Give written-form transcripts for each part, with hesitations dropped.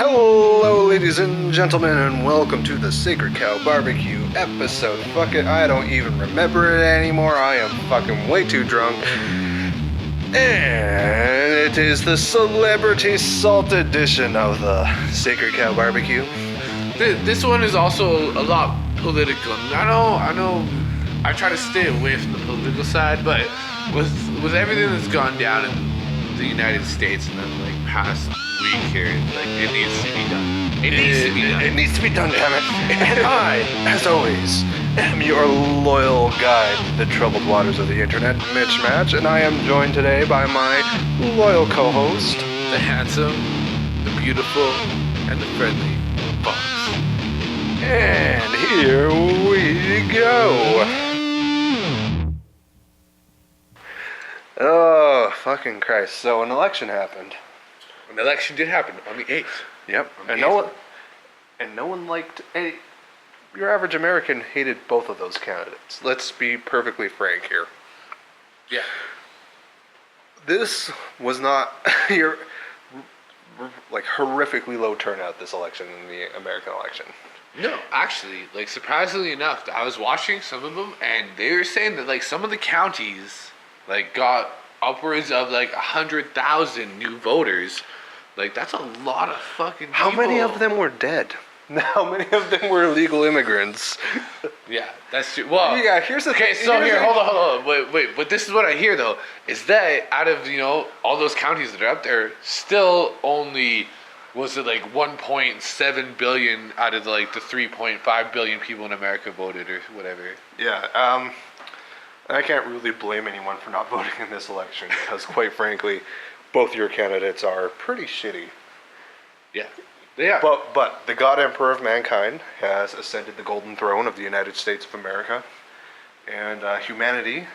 Hello, ladies and gentlemen, and welcome to the Sacred Cow Barbecue episode. Fuck it, I don't even remember it anymore. I am fucking way too drunk. And it is the Celebrity Salt edition of the Sacred Cow Barbecue. This one is also a lot political. I know. I try to stay away from the political side, but with everything that's gone down in the United States in the past week here, it needs to be done. It needs to be done, damn it. And I, as always, am your loyal guide to the troubled waters of the internet, Mitch Match, and I am joined today by my loyal co-host, the handsome, the beautiful, and the friendly Fox. And here we go. Oh, fucking Christ. So an election happened. An election did happen on the 8th. Yep. And no one liked your average American hated both of those candidates. Let's be perfectly frank here. Yeah. This was not your horrifically low turnout this election in the American election. No, actually, surprisingly enough, I was watching some of them and they were saying that some of the counties got upwards of 100,000 new voters. That's a lot of fucking people. How many of them were dead? How many of them were illegal immigrants? Yeah, that's true. Well, yeah, here's the thing. Okay, so here, hold on. Wait. But this is what I hear, though, is that out of, all those counties that are up there, still only, was it 1.7 billion out of the 3.5 billion people in America voted or whatever? Yeah, I can't really blame anyone for not voting in this election because, quite frankly, both your candidates are pretty shitty. Yeah. Yeah. But the God Emperor of mankind has ascended the golden throne of the United States of America, and humanity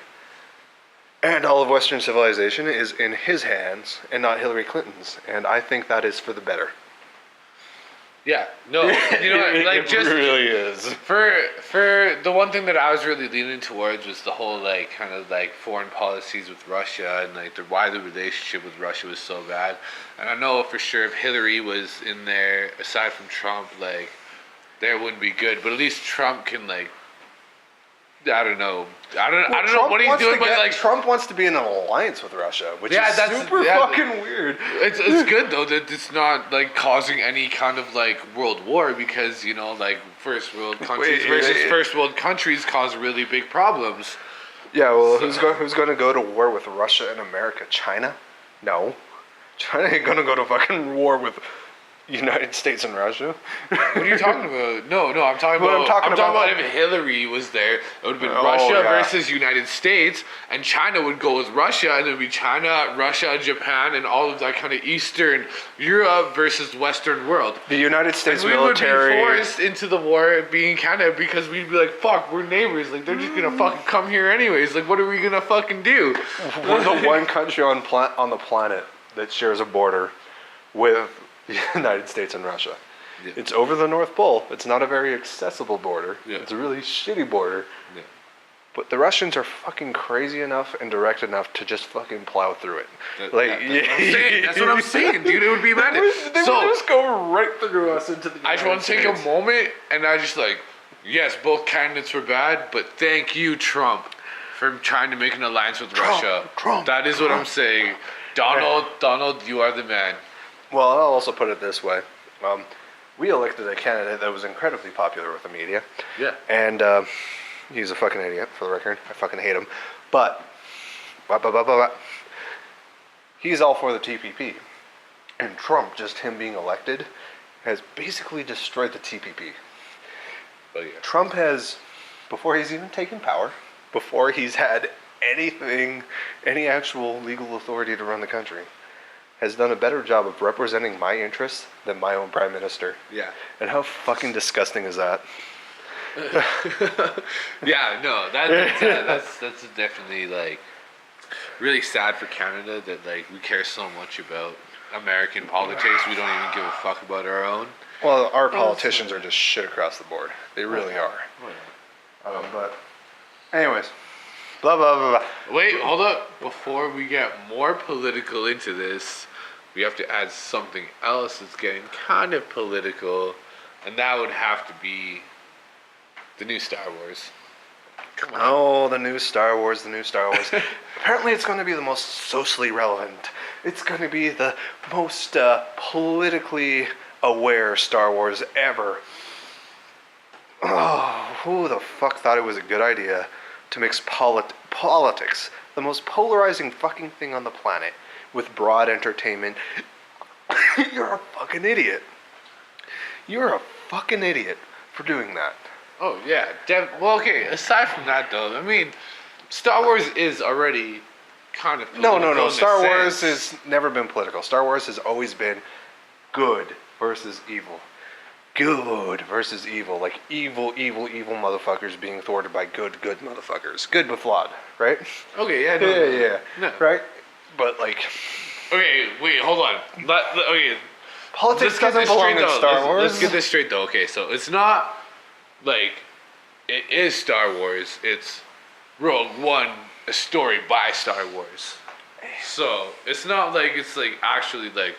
and all of Western civilization is in his hands and not Hillary Clinton's, and I think that is for the better. Yeah, no, it just really is. For the one thing that I was really leaning towards was the whole foreign policies with Russia and why the relationship with Russia was so bad. And I know for sure if Hillary was in there, aside from Trump, there wouldn't be good. But at least Trump can I don't know. I don't know what he's doing, but Trump wants to be in an alliance with Russia, which is super fucking weird. It's good though that it's not causing any kind of world war because first world countries versus first world countries cause really big problems. Yeah, well, who's going to go to war with Russia and America? China? No, China ain't going to go to fucking war with United States and Russia. What are you talking about? No, I'm talking about if Hillary was there, it would have been Russia versus United States, and China would go with Russia, and it would be China, Russia, Japan, and all of that kind of Eastern Europe versus Western world. The United States military... We would be forced into the war being Canada because we'd be fuck, we're neighbors. They're just going to fucking come here anyways. What are we going to fucking do? We're the one country on the planet that shares a border with the United States and Russia. Yeah. It's over the North Pole. It's not a very accessible border. Yeah. It's a really shitty border. Yeah. But the Russians are fucking crazy enough and direct enough to just fucking plow through it. That's what I'm saying, dude. It would be mad. They would just go right through us into the United I just want to take a moment and I just yes, both candidates were bad, but thank you, Trump, for trying to make an alliance with Russia. Trump. That is what I'm saying. Donald, you are the man. Well, I'll also put it this way. We elected a candidate that was incredibly popular with the media. Yeah. And he's a fucking idiot, for the record. I fucking hate him. But he's all for the TPP. And Trump, just him being elected, has basically destroyed the TPP. Oh, yeah. Trump has, before he's even taken power, before he's had any actual legal authority to run the country, has done a better job of representing my interests than my own prime minister. Yeah. And how fucking disgusting is that? Yeah, no, that's definitely really sad for Canada that we care so much about American politics. We don't even give a fuck about our own. Well, our politicians are just shit across the board. They really are. But anyways, blah blah blah blah. Wait, hold up. Before we get more political into this, we have to add something else that's getting kind of political, and that would have to be the new Star Wars. Come on. Oh, the new Star Wars. Apparently it's going to be the most socially relevant. It's going to be the most politically aware Star Wars ever. Oh, who the fuck thought it was a good idea to mix politics, the most polarizing fucking thing on the planet, with broad entertainment? You're a fucking idiot. You're a fucking idiot for doing that. Oh, yeah. Well, okay, aside from that, though, I mean, Star Wars is already kind of political. No. Star Wars has never been political. Star Wars has always been good versus evil. Good versus evil. Like evil motherfuckers being thwarted by good motherfuckers. Good but flawed, right? Okay, yeah, no. Right? But like... Okay, wait, hold on. Okay. Politics doesn't belong in Star Wars. Let's get this straight, though. Okay, so it's not... Like, it is Star Wars. It's Rogue One, a story by Star Wars. So it's not like it's like actually like,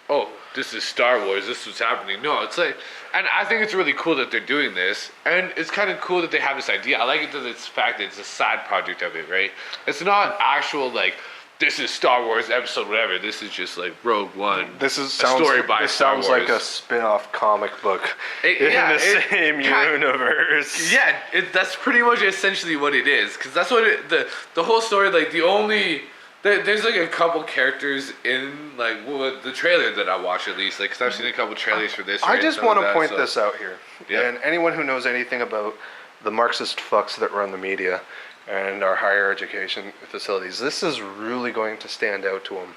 oh, this is Star Wars. This is what's happening. No, it's like, and I think it's really cool that they're doing this, and it's kind of cool that they have this idea. I like it that it's the fact that it's a side project of it, right? It's not actual like, this is Star Wars episode whatever. This is just like Rogue One. This is a story by Star Wars. This sounds like a spin-off comic book in the same universe. Yeah, that's pretty much essentially what it is. Because that's what the whole story, like the only... There's like a couple characters in like the trailer that I watched at least. Like, because I've seen a couple trailers for this. I just want to point this out here. Yeah. And anyone who knows anything about the Marxist fucks that run the media and our higher education facilities, this is really going to stand out to them.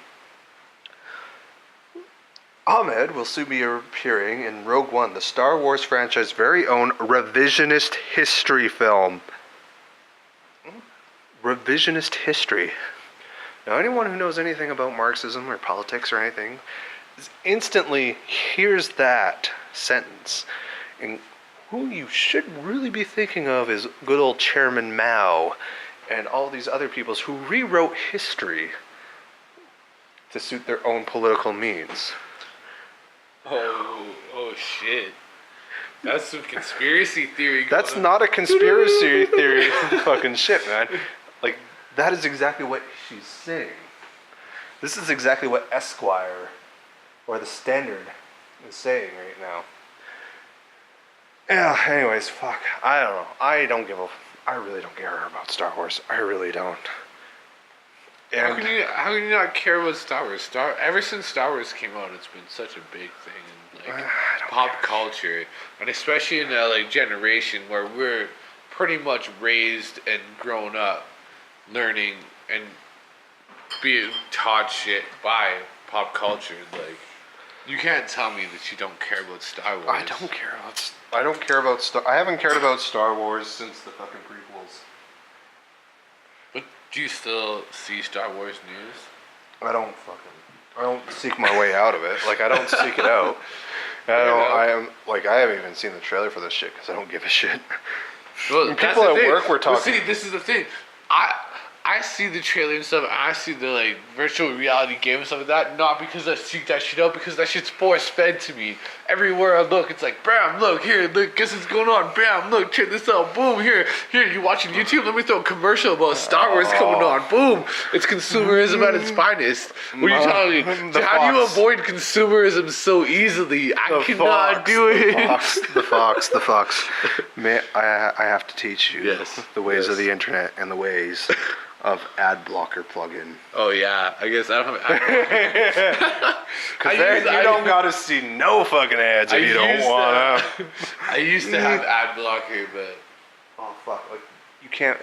Ahmed will soon be appearing in Rogue One, the Star Wars franchise's very own revisionist history film. Revisionist history. Now, anyone who knows anything about Marxism or politics or anything instantly hears that sentence. And who you should really be thinking of is good old Chairman Mao and all these other peoples who rewrote history to suit their own political means. Oh shit. That's some conspiracy theory. That's not a conspiracy theory fucking shit, man. Like, that is exactly what she's saying. This is exactly what Esquire or the Standard is saying right now. Yeah, anyways, fuck. I don't know. I really don't care about Star Wars. I really don't. And how can you not care about Star Wars? Ever since Star Wars came out, it's been such a big thing in like pop culture, and especially in that like generation where we're pretty much raised and grown up learning and being taught shit by pop culture. Like, you can't tell me that you don't care about Star Wars. I don't care about I haven't cared about Star Wars since the fucking prequels. But do you still see Star Wars news? I don't seek my way out of it. Like, I don't seek it out. I haven't even seen the trailer for this shit because I don't give a shit. Well, people at work were talking. Well, see, this is the thing. I see the trailer and stuff, and I see the like virtual reality game and stuff like that, not because I seek that shit out, because that shit's force fed to me. Everywhere I look, it's like, bam, look, here, look, guess what's going on, bam, look, check this out, boom, here, you watching YouTube, let me throw a commercial about Star Wars coming on, boom, it's consumerism at its finest. What are you telling me? How do you avoid consumerism so easily? I cannot do it. The fox. Man, I have to teach you the ways of the internet and the ways of ad blocker plugin. Oh yeah, I guess I don't have ad blocker. Because then you don't gotta see no fucking ads if you don't wanna. I used to have ad blocker, but oh fuck, like you can't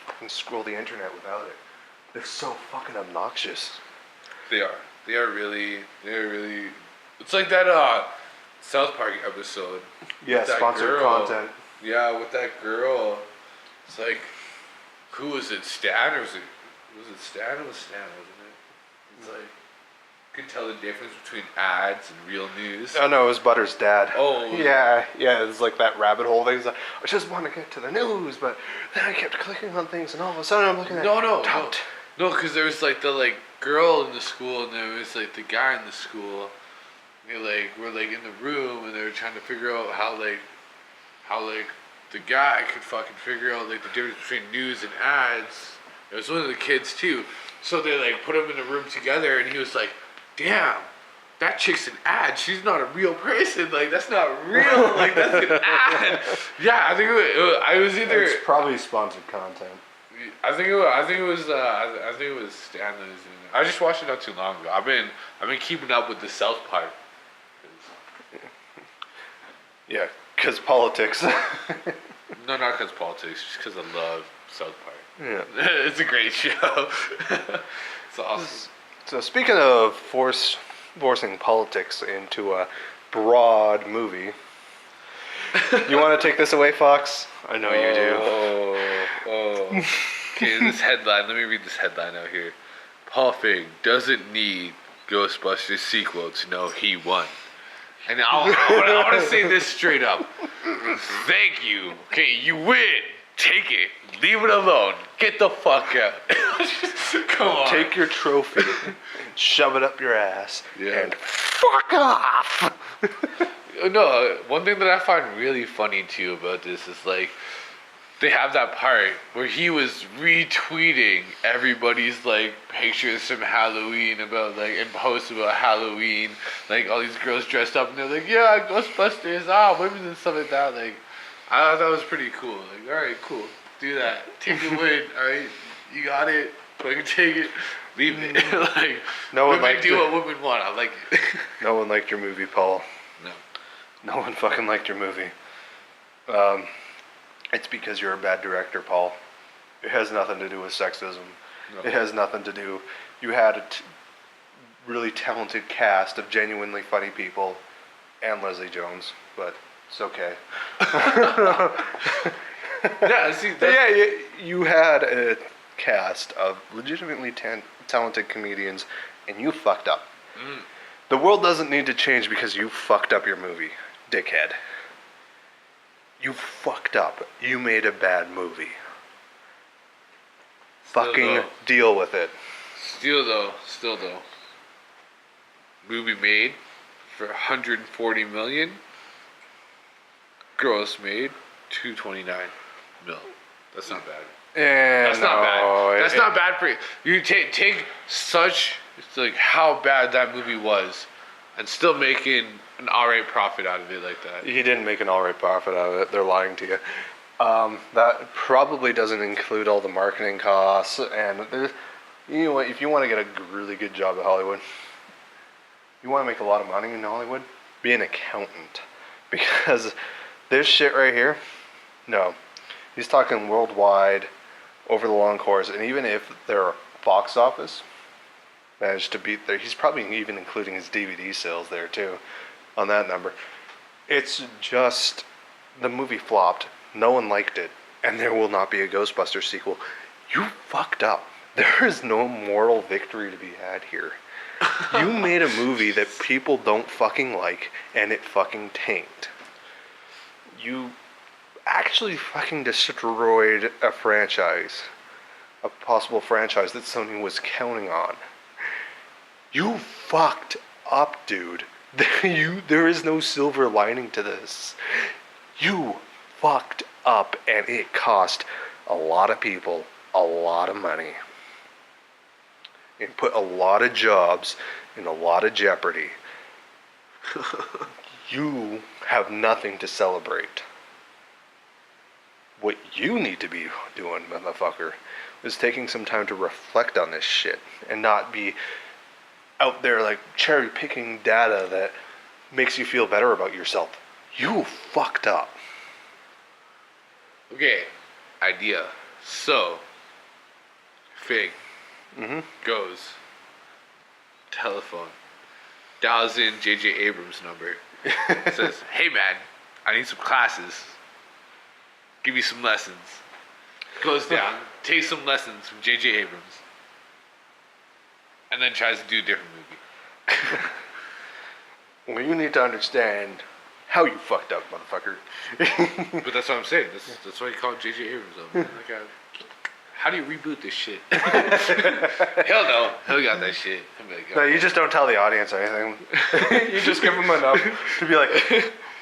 fucking scroll the internet without it. They're so fucking obnoxious. They are. They're really. It's like that South Park episode. Yeah, sponsored content. Yeah, with that girl. It's like, who was it? Stan, or was it Stan? It was Stan, wasn't it? It's like, you could tell the difference between ads and real news. Oh no, it was Butter's dad. Oh. Yeah, it's like that rabbit hole thing. It's like, I just want to get to the news, but then I kept clicking on things, and all of a sudden I'm looking at tout. No, because there was like the like girl in the school, and there was like the guy in the school. They like were like in the room, and they were trying to figure out how the guy could fucking figure out like the difference between news and ads. It was one of the kids too. So they like put him in a room together, and he was like, "Damn, that chick's an ad. She's not a real person. Like that's not real. Like that's an ad." Yeah, I think I was either. It's probably sponsored content. I think it was Stanley's. I just watched it not too long ago. I've been keeping up with the South Park. Yeah, because politics. No, not because politics. Just because I love South Park. Yeah, it's a great show. It's awesome. So speaking of forcing politics into a broad movie, you want to take this away, Fox? I know you do. Oh. Okay, this headline. Let me read this headline out here. Paul Feig doesn't need Ghostbusters sequel to know he won. And I want to say this straight up. Thank you. Okay, you win. Take it. Leave it alone. Get the fuck out. Come on. Take your trophy, shove it up your ass, Yeah. and fuck off. No, one thing that I find really funny too about this is like they have that part where he was retweeting everybody's like pictures from Halloween about like and posts about Halloween, like all these girls dressed up and they're like, yeah, Ghostbusters, women and stuff like that. Like I thought that was pretty cool. Like, alright, cool. Do that. Take the win, alright? You got it. Fucking take it. Leave it. Like No one women liked do it. what women want. I like it. No one liked your movie, Paul. No. No one fucking liked your movie. It's because you're a bad director, Paul. It has nothing to do with sexism. No. It has nothing to do. You had a really talented cast of genuinely funny people and Leslie Jones, but it's okay. Yeah, see You had a cast of legitimately talented comedians, and you fucked up. The world doesn't need to change because you fucked up your movie, dickhead. You fucked up. You made a bad movie. Fucking deal with it. Still though. Movie made for 140 million. Gross made 229 mil. That's not bad. That's not bad. That's not bad for you. You take such like how bad that movie was, and still making an alright profit out of it like that. He didn't make an alright profit out of it. They're lying to you. That probably doesn't include all the marketing costs. And you know what? If you want to get a really good job at Hollywood, you want to make a lot of money in Hollywood, be an accountant. Because this shit right here, no. He's talking worldwide over the long course. And even if their box office managed to beat he's probably even including his DVD sales there too. On that number, it's just the movie flopped. No one liked it, and there will not be a Ghostbusters sequel. You fucked up. There is no moral victory to be had here. You made a movie that people don't fucking like, and it fucking tanked. You actually fucking destroyed a franchise, a possible franchise that Sony was counting on. You fucked up, dude. There is no silver lining to this. You fucked up, and it cost a lot of people a lot of money. It put a lot of jobs in a lot of jeopardy. You have nothing to celebrate. What you need to be doing, motherfucker, is taking some time to reflect on this shit and not be out there like cherry picking data that makes you feel better about yourself. You fucked up. Okay, idea. So, Fig goes, telephone, dials in J.J. Abrams' number, says, hey man, I need some classes. Give me some lessons. Goes down, takes some lessons from J.J. Abrams, and then tries to do a different movie. Well, you need to understand how you fucked up, motherfucker. But that's what I'm saying. That's why you call it J.J. Abrams. Though. Like how do you reboot this shit? He'll know. He'll got that shit. Like, no, you just don't tell the audience anything. You just give them enough to be like,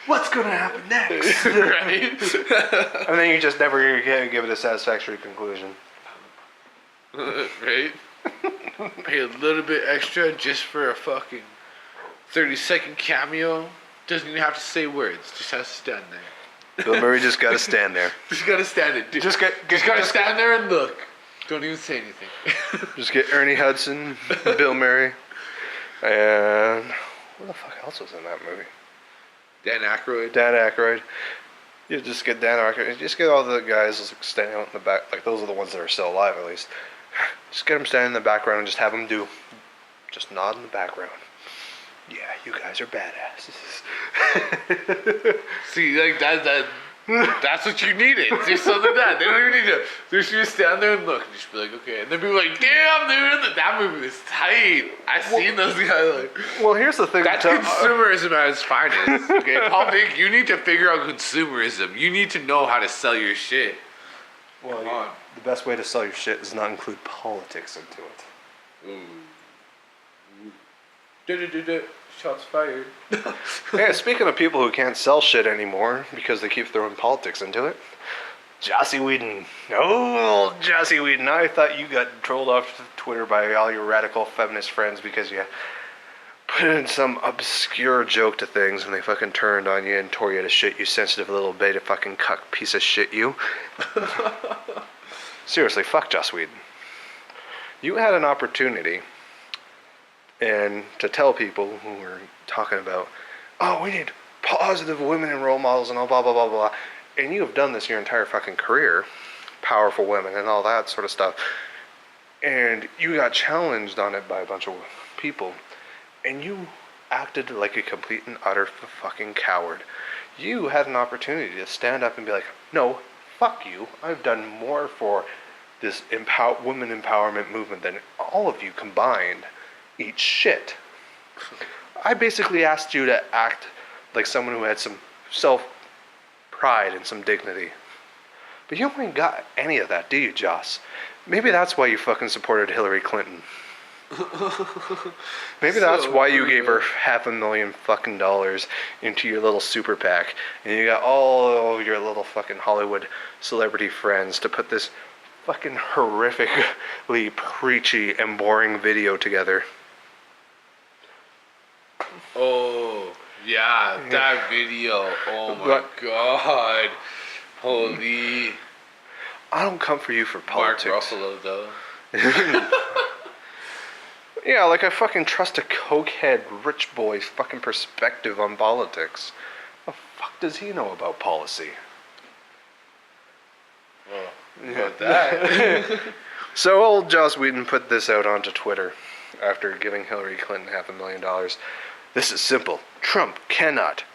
what's going to happen next? Right? And then you just never give it a satisfactory conclusion. Right? Pay a little bit extra just for a fucking 30-second cameo. Doesn't even have to say words. Just has to stand there. Bill Murray just got to stand there. Just got to stand there. Just got to stand there and look. Don't even say anything. Just get Ernie Hudson, Bill Murray, and what the fuck else was in that movie? Dan Aykroyd. Dan Aykroyd. You just get Dan Aykroyd. Just get all the guys standing out in the back. Like, those are the ones that are still alive, at least. Just get them standing in the background and just have them just nod in the background. Yeah, you guys are badasses. See, like that's what you needed. Just something like that. They don't even need to. They should just stand there and look and just be like, okay. And then people like, damn, dude, that movie was tight. I've seen those guys. Like, well, here's the thing. That's consumerism at its finest. Okay, Paul Vick, you need to figure out consumerism. You need to know how to sell your shit. Well, the best way to sell your shit is not include politics into it. Shots fired. Yeah, speaking of people who can't sell shit anymore because they keep throwing politics into it, Joss Whedon. Oh, Joss Whedon. I thought you got trolled off Twitter by all your radical feminist friends because you put in some obscure joke to things and they fucking turned on you and tore you to shit, you sensitive little beta fucking cuck piece of shit, you. Seriously, fuck Joss Whedon. You had an opportunity and to tell people who were talking about, oh, we need positive women and role models and all blah, blah, blah, blah. And you have done this your entire fucking career. Powerful women and all that sort of stuff. And you got challenged on it by a bunch of people. And you acted like a complete and utter fucking coward. You had an opportunity to stand up and be like, no, fuck you. I've done more for this women empowerment movement than all of you combined. Eat shit. I basically asked you to act like someone who had some self-pride and some dignity. But you ain't got any of that, do you, Joss? Maybe that's why you fucking supported Hillary Clinton. Maybe that's why you gave her $500,000 fucking dollars into your little super PAC, and you got all your little fucking Hollywood celebrity friends to put this fucking horrifically preachy and boring video together. Oh, yeah, that video. Oh my god. Holy. I don't come for you for politics. Mark Ruffalo, though. Yeah, like I fucking trust a cokehead rich boy's fucking perspective on politics. What the fuck does he know about policy? Well, about that. So old Joss Whedon put this out onto Twitter after giving Hillary Clinton $500,000. This is simple. Trump cannot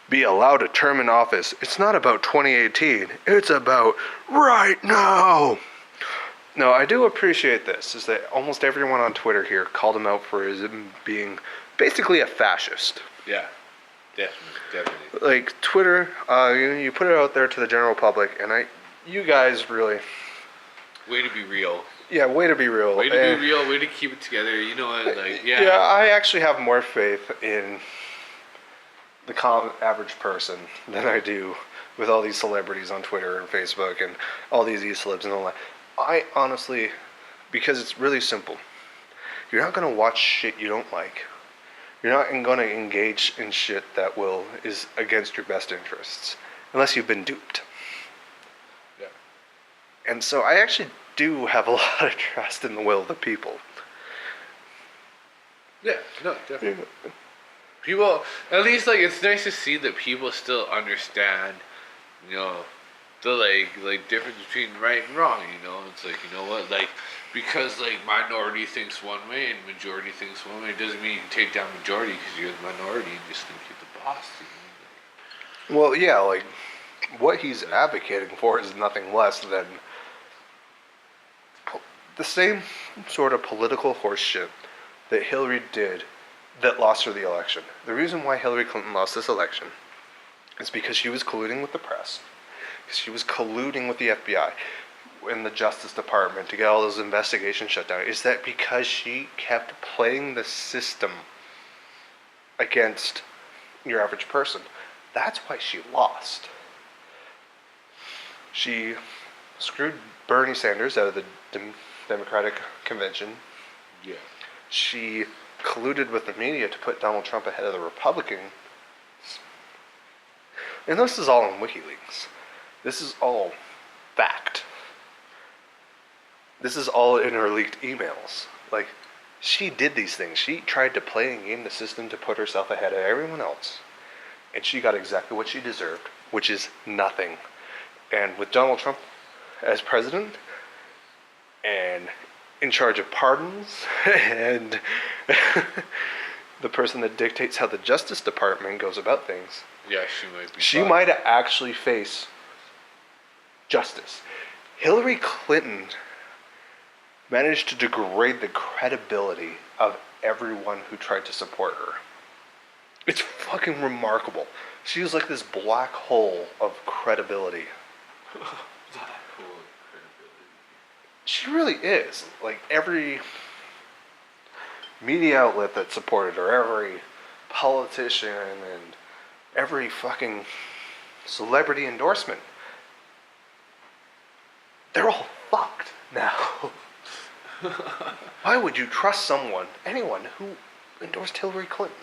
be allowed a term in office. It's not about 2018. It's about right now. No, I do appreciate this, is that almost everyone on Twitter here called him out for his being basically a fascist. Yeah, definitely. Like, Twitter, you put it out there to the general public, and you guys really... Way to be real. Yeah, way to be real. Way to be real, way to keep it together, you know what, like, yeah. Yeah, I actually have more faith in the average person than I do with all these celebrities on Twitter and Facebook and all these e-celebs and all that. I honestly, because it's really simple. You're not going to watch shit you don't like. You're not going to engage in shit that is against your best interests, unless you've been duped. Yeah. And so I actually do have a lot of trust in the will of the people. Yeah, no, definitely. People, at least, like, it's nice to see that people still understand, you know, the, like, difference between right and wrong, you know? It's like, you know what, like, because, like, minority thinks one way and majority thinks one way, it doesn't mean you can take down majority because you're the minority and just think you're the boss, you know? Well, yeah, like, what he's advocating for is nothing less than the same sort of political horseshit that Hillary did that lost her the election. The reason why Hillary Clinton lost this election is because she was colluding with the press. she was colluding with the FBI and the Justice Department to get all those investigations shut down, is that because she kept playing the system against your average person. That's why she lost. She screwed Bernie Sanders out of the Democratic convention. Yeah. She colluded with the media to put Donald Trump ahead of the Republicans. And this is all in WikiLeaks. This is all fact. This is all in her leaked emails. Like, she did these things. She tried to play and game the system to put herself ahead of everyone else. And she got exactly what she deserved, which is nothing. And with Donald Trump as president, and in charge of pardons, and the person that dictates how the Justice Department goes about things, yeah, she might be. She might actually face justice. Hillary Clinton managed to degrade the credibility of everyone who tried to support her. It's fucking remarkable. She was like this black hole of credibility. She really is. Like, every media outlet that supported her, every politician, and every fucking celebrity endorsement, they're all fucked now. Why would you trust anyone who endorsed Hillary Clinton?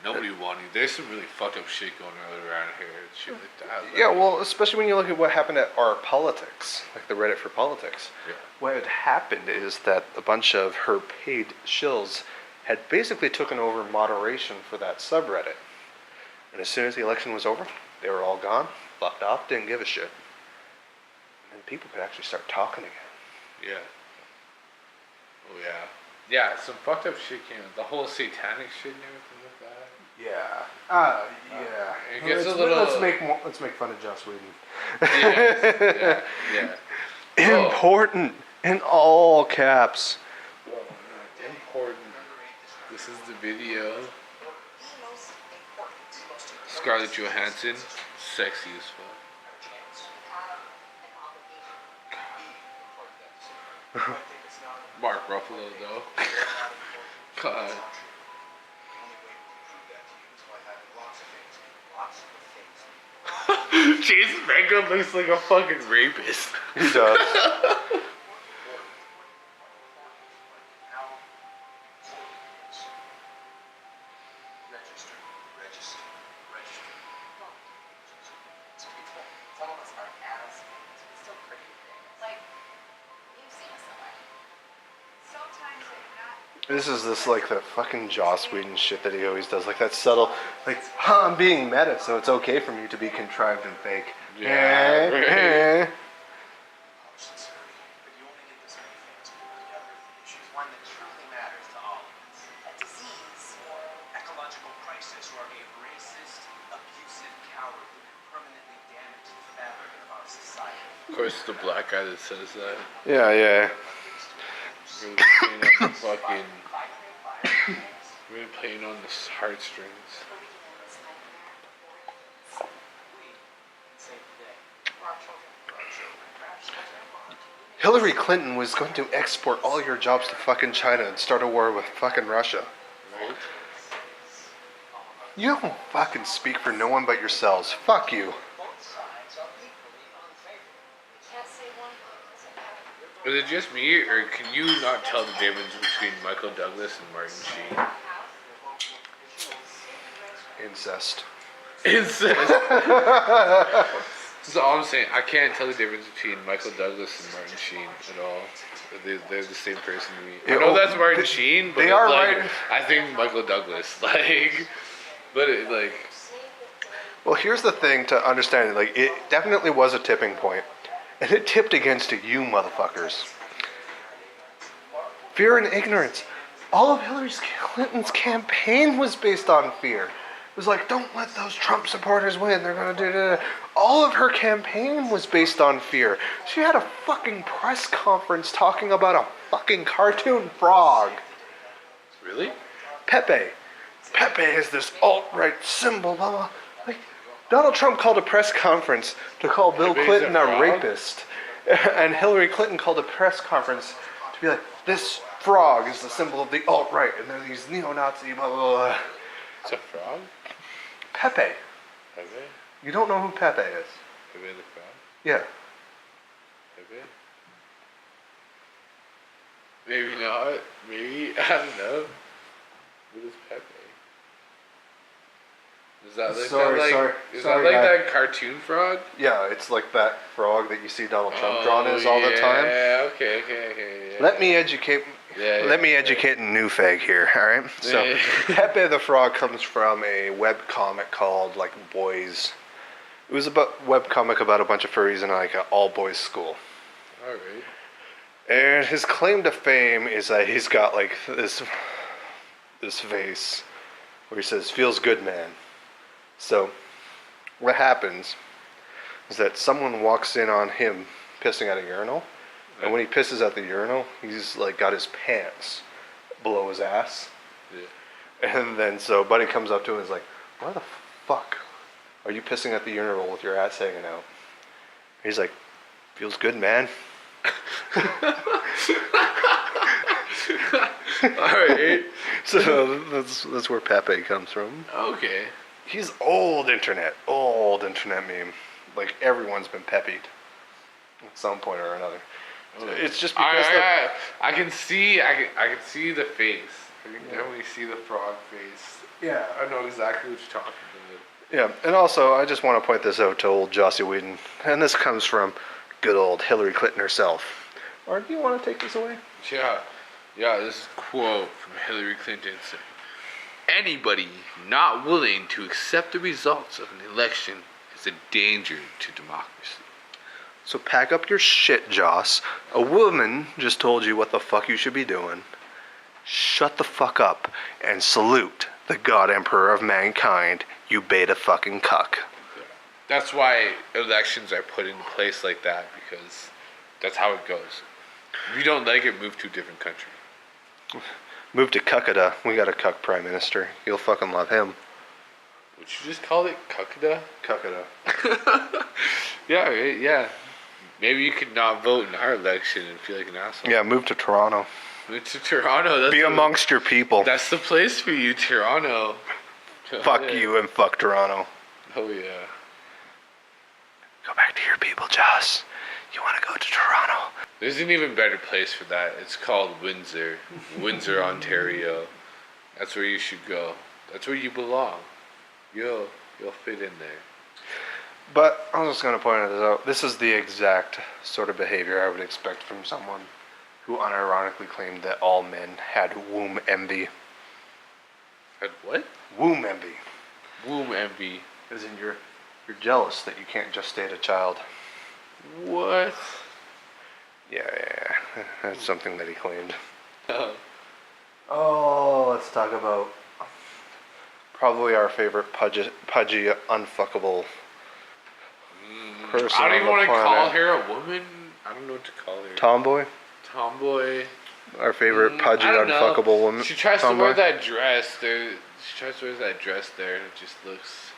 Nobody wanted. There's some really fucked up shit going on around here and shit like that. Like, yeah, well, especially when you look at what happened at our politics, like the Reddit for politics. Yeah. What had happened is that a bunch of her paid shills had basically taken over moderation for that subreddit. And as soon as the election was over, they were all gone, fucked off, didn't give a shit. And people could actually start talking again. Yeah. Oh, yeah. Yeah, some fucked up shit came out. The whole satanic shit and everything like that. Yeah. Yeah. It gets a little... Let's make fun of Joss Whedon. Yeah. Important in all caps. Important. This is the video. Scarlett Johansson, sexy as fuck. Mark Ruffalo, though. God. Jason Franco looks like a fucking rapist. He does. This is like the fucking Joss Whedon shit that he always does, like that subtle, like, I'm being meta, so it's okay for me to be contrived and fake. Yeah. Right. Of course, it's the black guy that says that. Yeah. Really playing on the fucking... really playing on the heartstrings. Hillary Clinton was going to export all your jobs to fucking China and start a war with fucking Russia. Right? You don't fucking speak for no one but yourselves. Fuck you. Is it just me, or can you not tell the difference between Michael Douglas and Martin Sheen? Incest. That's all I'm saying. I can't tell the difference between Michael Douglas and Martin Sheen at all. They're the same person to me. I know that's Martin Sheen, but they are like, right. I think Michael Douglas. Well, here's the thing to understand. Like, it definitely was a tipping point. And it tipped against you motherfuckers. Fear and ignorance. All of Hillary Clinton's campaign was based on fear. It was like, don't let those Trump supporters win. They're going to do that. All of her campaign was based on fear. She had a fucking press conference talking about a fucking cartoon frog. Really? Pepe. Pepe is this alt-right symbol, blah, blah. Like, Donald Trump called a press conference to call Bill Clinton a rapist. And Hillary Clinton called a press conference to be like, this frog is the symbol of the alt-right, and they're these neo-Nazi, blah, blah, blah. It's a frog? Pepe. Pepe? You don't know who Pepe is? Pepe the frog? Yeah. Pepe? Maybe not. Maybe. I don't know. What is Pepe? Is that like that cartoon frog? Yeah, it's like that frog that you see Donald Trump drawn as all the time. Yeah, okay. Let me educate new fag here, alright? So, Pepe the Frog comes from a webcomic called, like, Boys. It was a webcomic about a bunch of furries in, like, an all-boys school. Alright. And his claim to fame is that he's got, like, this face where he says, feels good, man. So, what happens is that someone walks in on him pissing at a urinal, and when he pisses at the urinal, he's like got his pants below his ass. Yeah. And then so Buddy comes up to him and is like, why the fuck are you pissing at the urinal with your ass hanging out? He's like, feels good, man. Alright. So that's where Pepe comes from. Okay. He's old internet meme. Like, everyone's been pepied at some point or another. It's just because I can see the face. I can definitely see the frog face. Yeah. I know exactly what you're talking about. Yeah, and also, I just want to point this out to old Josie Whedon. And this comes from good old Hillary Clinton herself. Or do you want to take this away? Yeah, this is a quote from Hillary Clinton saying, anybody not willing to accept the results of an election is a danger to democracy. So pack up your shit, Joss. A woman just told you what the fuck you should be doing. Shut the fuck up and salute the God Emperor of mankind, you beta fucking cuck. That's why elections are put into place like that, because that's how it goes. If you don't like it, move to a different country. Move to Cuckada. We got a cuck prime minister. You'll fucking love him. Would you just call it Cuckada? Cuckada. Yeah, right, yeah. Maybe you could not vote in our election and feel like an asshole. Yeah, move to Toronto. Move to Toronto. Be amongst your people. That's the place for you, Toronto. Fuck you and fuck Toronto. Oh, yeah. Go back to your people, Joss. You want to go to Toronto? There's an even better place for that. It's called Windsor. Windsor, Ontario. That's where you should go. That's where you belong. You'll fit in there. But I was just going to point this out. This is the exact sort of behavior I would expect from someone who unironically claimed that all men had womb envy. Had what? Womb envy. Womb envy. As in you're jealous that you can't gestate a child. What? Yeah. That's something that he claimed. Oh, let's talk about probably our favorite pudgy, unfuckable person. I don't even want to planet. call her a woman. I don't know what to call her. Tomboy? Tomboy. Our favorite pudgy, unfuckable woman. She tries to wear that dress there. She tries to wear that dress there, and it just looks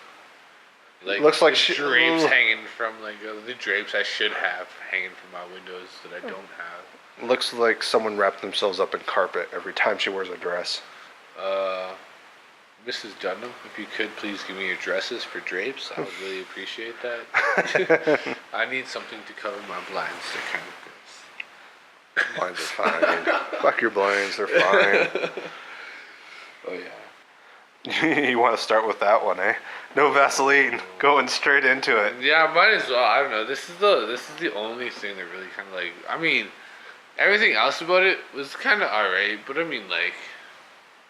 like drapes hanging from the drapes I should have hanging from my windows that I don't have. Looks like someone wrapped themselves up in carpet every time she wears a dress. Mrs. Dunham, if you could please give me your dresses for drapes, I would really appreciate that. I need something to cover my blinds. They're kind of gross. Blinds are fine. Fuck your blinds, they're fine. Oh yeah. You want to start with that one, eh? No Vaseline, going straight into it. Yeah, might as well. I don't know. This is the only thing that really kind of I mean, everything else about it was kind of alright, but I mean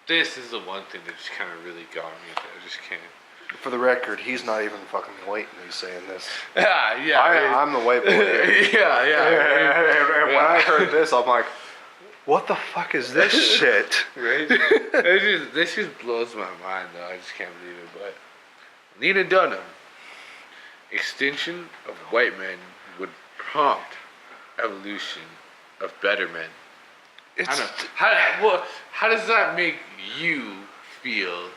this is the one thing that just kind of really got me. I just can't. For the record, he's not even fucking white and he's saying this. Yeah. I'm the white boy here. Yeah. And when I heard this, I'm like, what the fuck is this shit? Right? This just blows my mind, though. I just can't believe it. But Lena Dunham, extinction of white men would prompt evolution of better men. I don't know. How does that make you feel?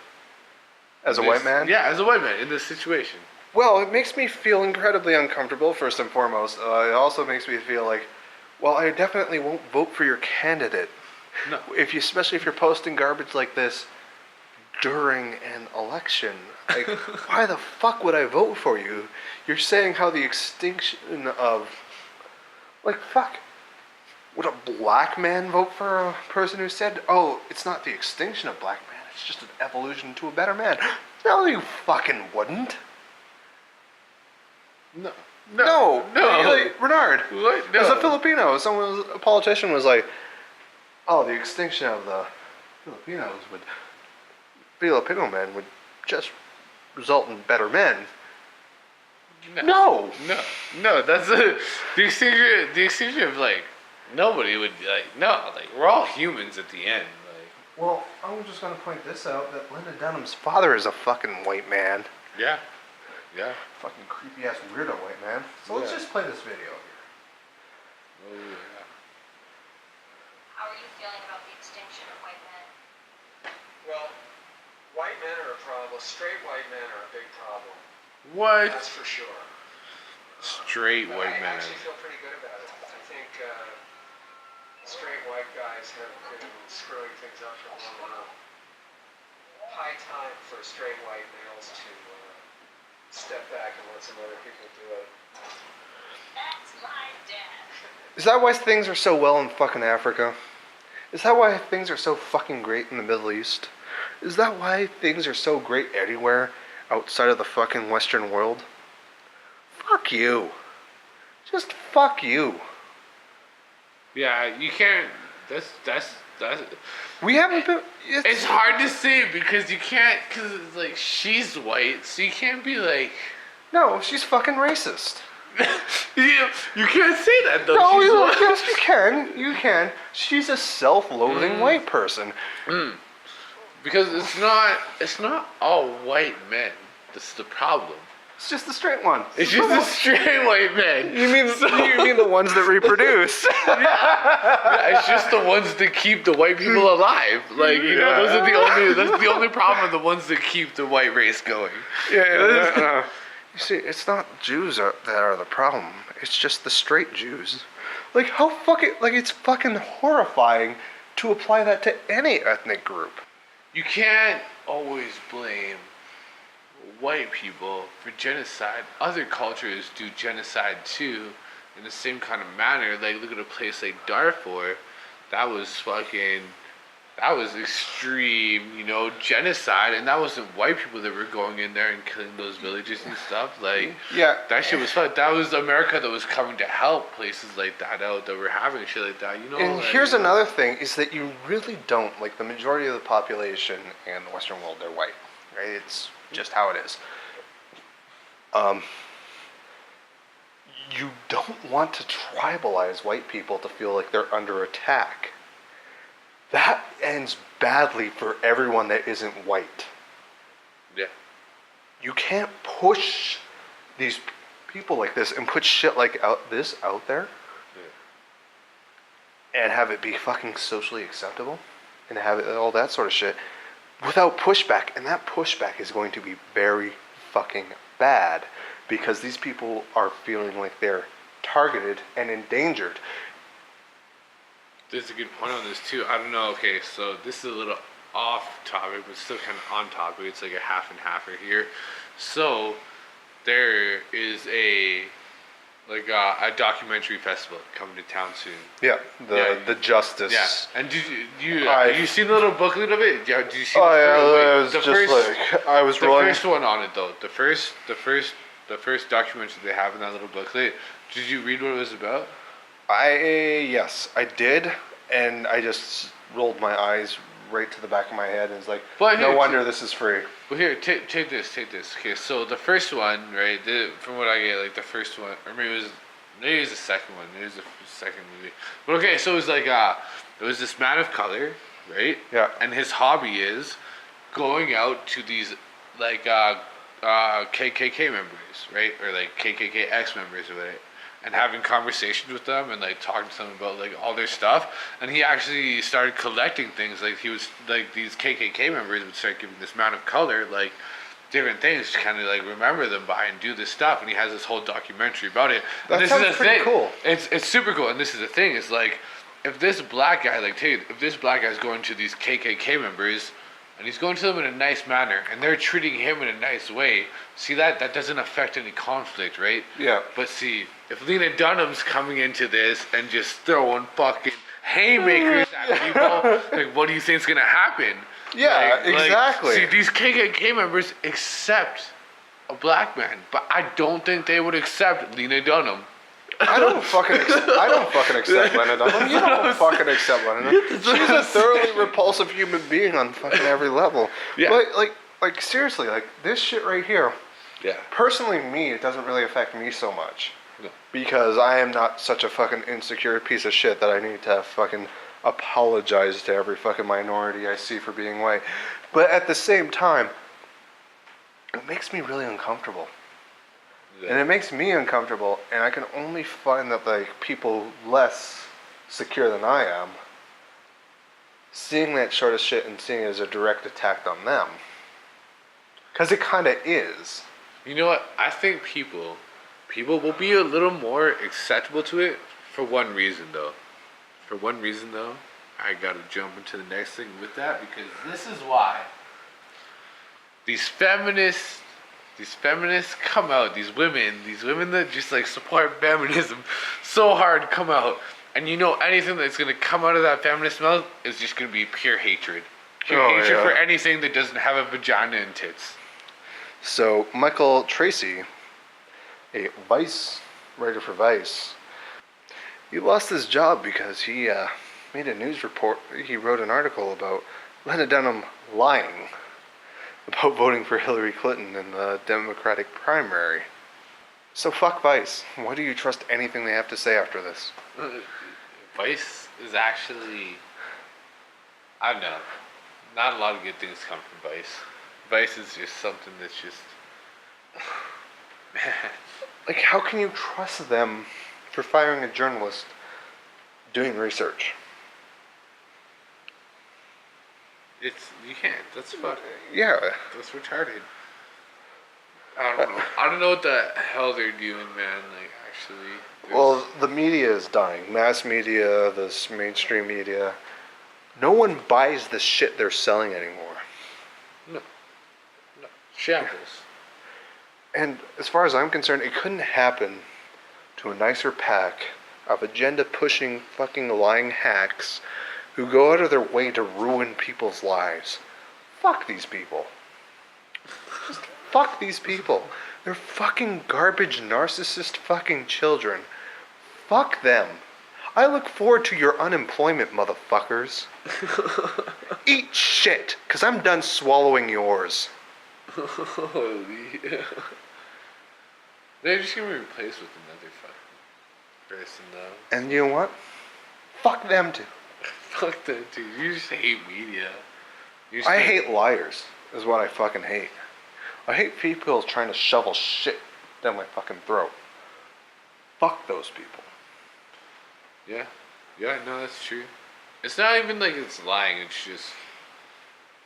As a white man? Yeah, as a white man in this situation. Well, it makes me feel incredibly uncomfortable, first and foremost. It also makes me feel like, well, I definitely won't vote for your candidate. No. Especially if you're posting garbage like this during an election. Like, why the fuck would I vote for you? You're saying how the extinction of, like, fuck. Would a black man vote for a person who said, oh, it's not the extinction of black man, it's just an evolution to a better man? No, you fucking wouldn't. No. Like, Bernard, What? No. as a Filipino, a politician was like, oh, the extinction of the Filipino men would just result in better men. No. That's the extinction of, like, nobody would, like, no, like, we're all humans at the end, like. Well, I'm just gonna point this out, that Linda Dunham's father is a fucking white man. Yeah. Fucking creepy ass weirdo white man. So let's just play this video here. Oh, yeah. How are you feeling about the extinction of white men? Well, white men are a problem. Straight white men are a big problem. What? That's for sure. Straight But white I man. actually feel pretty good about it. I think straight white guys have been screwing things up for a long enough. High time for straight white males to step back and let some other people do it. That's my dad. Is that why things are so well in fucking Africa? Is that why things are so fucking great in the Middle East? Is that why things are so great anywhere outside of the fucking Western world? Fuck you. Just fuck you. Yeah, you can't. That's. We haven't been. It's hard to say because you can't, because it's like she's white, so you can't be like. No, she's fucking racist. you can't say that though. No, She's white. yes, you can. You can. She's a self-loathing white person. Because it's not all white men. That's the problem. It's just the straight one. It's just the straight white men. You mean the ones that reproduce? Yeah, it's just the ones that keep the white people alive. Like, you know, those are that's the only problem with the ones that keep the white race going. Yeah. You see, it's not Jews that are the problem. It's just the straight Jews. Like, it's fucking horrifying to apply that to any ethnic group. You can't always blame white people for genocide. Other cultures do genocide too, in the same kind of manner. Like, look at a place like Darfur. That was extreme, you know, genocide, and that wasn't white people that were going in there and killing those villages and stuff. Like, Yeah. that shit was fun. That was America that was coming to help places like that out that were having shit like that, you know. And like, here's you know. another thing, is that you really don't, like, the majority of the population in the Western world, they're white, right? It's just how it is. You don't want to tribalize white people to feel like they're under attack. That ends badly for everyone that isn't white. Yeah. You can't push these people like this and put shit like this out there and have it be fucking socially acceptable and have it, all that sort of shit without pushback. And that pushback is going to be very fucking bad because these people are feeling like they're targeted and endangered. There's a good point on this too. I don't know. Okay, so this is a little off topic, but still kind of on topic. It's like a half and half right here. So there is a documentary festival coming to town soon. Yeah, the Justice. Yeah, and have you seen the little booklet of it? Yeah, did you see? I was rolling. The first one on it though. The first documentary they have in that little booklet. Did you read what it was about? Yes, I did, and I just rolled my eyes right to the back of my head and was like, no wonder this is free. Well, here, take this. Okay, so the first one, right? From what I get, like the first one, or maybe it was the second one. Maybe it was the second movie. But okay, so it was like it was this man of color, right? Yeah. And his hobby is going out to these like KKK members, right, or like KKK ex members or whatever. And having conversations with them and like talking to them about like all their stuff, and he actually started collecting things. Like he was like these KKK members would start giving this man of color like different things to kind of like remember them by and do this stuff. And he has this whole documentary about it. That And this sounds is the pretty thing. cool. It's super cool. And this is the thing. It's like if this black guy, like if this black guy's going to these KKK members and he's going to them in a nice manner and they're treating him in a nice way, see that doesn't affect any conflict, right? Yeah. But see, if Lena Dunham's coming into this and just throwing fucking haymakers at people, like what do you think's gonna happen? Yeah, exactly. See, these KKK members accept a black man, but I don't think they would accept Lena Dunham. I don't fucking accept Lena Dunham. You don't fucking accept Lena Dunham. She's a thoroughly repulsive human being on fucking every level. Yeah. But like seriously, like this shit right here. Yeah. Personally, me, it doesn't really affect me so much. No. Because I am not such a fucking insecure piece of shit that I need to fucking apologize to every fucking minority I see for being white. But at the same time, it makes me really uncomfortable. Yeah. And it makes me uncomfortable, and I can only find that like people less secure than I am seeing that sort of shit and seeing it as a direct attack on them. Because it kind of is. You know what? I think people will be a little more acceptable to it for one reason though. I gotta jump into the next thing with that because this is why these feminists come out, these women that just like support feminism so hard come out, and you know anything that's gonna come out of that feminist mouth is just gonna be pure hatred. Pure hatred for anything that doesn't have a vagina and tits. So Michael Tracy, a Vice writer for Vice, he lost his job because he made a news report. He wrote an article about Lena Dunham lying about voting for Hillary Clinton in the Democratic primary. So fuck Vice. Why do you trust anything they have to say after this? Vice is actually, I don't know, not a lot of good things come from Vice. Vice is just something that's just, man. Like, how can you trust them for firing a journalist doing research? You can't. That's fucking. Yeah. That's retarded. I don't know. I don't know what the hell they're doing, man. Like, actually. Well, the media is dying. Mass media, this mainstream media. No one buys the shit they're selling anymore. No. Shambles. And as far as I'm concerned, it couldn't happen to a nicer pack of agenda-pushing fucking lying hacks who go out of their way to ruin people's lives. Fuck these people. Just fuck these people. They're fucking garbage, narcissist fucking children. Fuck them. I look forward to your unemployment, motherfuckers. Eat shit, because I'm done swallowing yours. Holy. They're just gonna be replaced with another fucking person, though. And you know what? Fuck them too. Fuck that, dude. You just hate media. I hate liars, is what I fucking hate. I hate people trying to shovel shit down my fucking throat. Fuck those people. Yeah. Yeah, no, that's true. It's not even like it's lying, it's just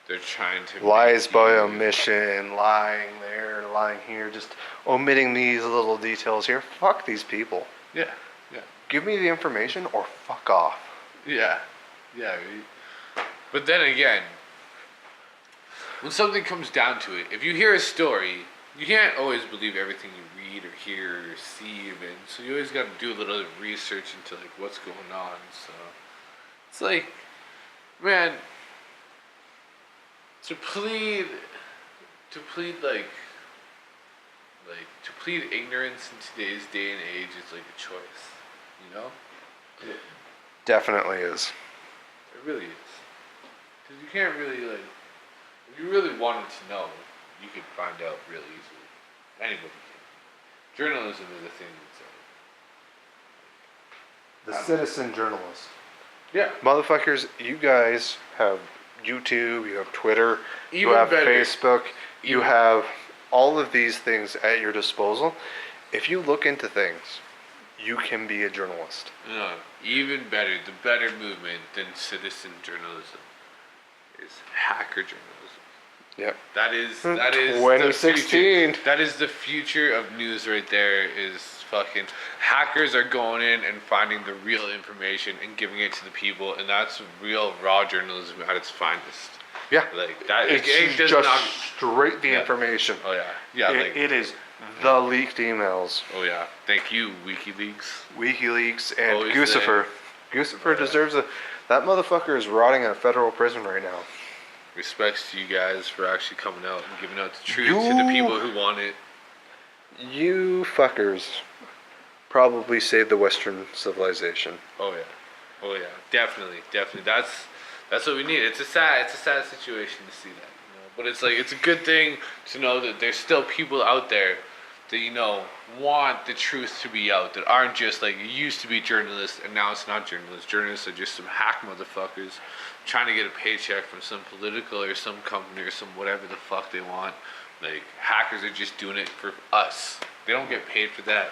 they're trying to Lies by omission, lying there, lying here, just omitting these little details here. Fuck these people. Yeah, yeah. Give me the information or fuck off. Yeah. Yeah. But then again, when something comes down to it, if you hear a story, you can't always believe everything you read or hear or see even. So you always got to do a little research into like what's going on. So it's like, man, to plead ignorance in today's day and age is like a choice, you know? Definitely is. It really is. Because you can't really like, if you really wanted to know, you could find out really easily. Anybody can. Journalism is a thing that's The citizen journalist. yeah. Motherfuckers, you guys have YouTube, you have Twitter, you Even have better. Facebook, you Even- have all of these things at your disposal. If you look into things, you can be a journalist. No, even better. The better movement than citizen journalism is hacker journalism. Yep. That is 2016. That is the future of news right there. Is fucking hackers are going in and finding the real information and giving it to the people, and that's real raw journalism at its finest. Yeah. Like that. It's it does just not. straight the Yeah. information. Oh yeah. Yeah. It is the leaked emails. Oh yeah. Thank you, WikiLeaks. WikiLeaks and Always Guccifer. Guccifer deserves a. That motherfucker is rotting in a federal prison right now. Respects to you guys for actually coming out and giving out the truth to the people who want it. You fuckers probably saved the Western civilization. Oh yeah. Oh yeah. Definitely. That's what we need. It's a sad situation to see that, you know. But it's like it's a good thing to know that there's still people out there that, you know, want the truth to be out, that aren't just like, it used to be journalists and now it's not journalists. Journalists are just some hack motherfuckers trying to get a paycheck from some political or some company or some whatever the fuck they want. Like, hackers are just doing it for us. They don't get paid for that.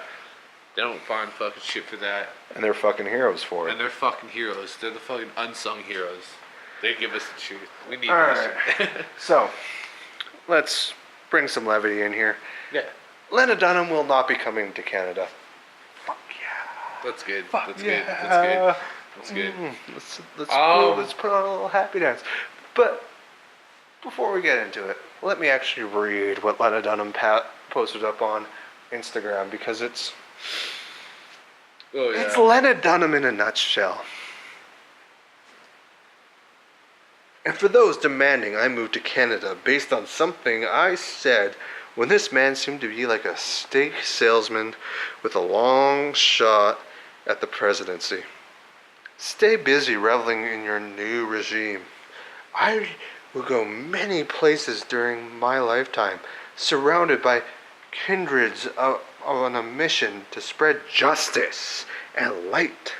They don't find fucking shit for that. And they're fucking heroes for it. And they're fucking heroes. They're the fucking unsung heroes. They give us the truth. We need All this. right. So, let's bring some levity in here. Yeah. Lena Dunham will not be coming to Canada. Fuck yeah. That's good. Fuck That's yeah. good. That's good. That's good. Let's put on a little happy dance. But before we get into it, let me actually read what Lena Dunham posted up on Instagram, because it's Lena Dunham in a nutshell. And for those demanding I move to Canada based on something I said when this man seemed to be like a steak salesman with a long shot at the presidency. Stay busy reveling in your new regime. I will go many places during my lifetime, surrounded by kindreds on a mission to spread justice and light.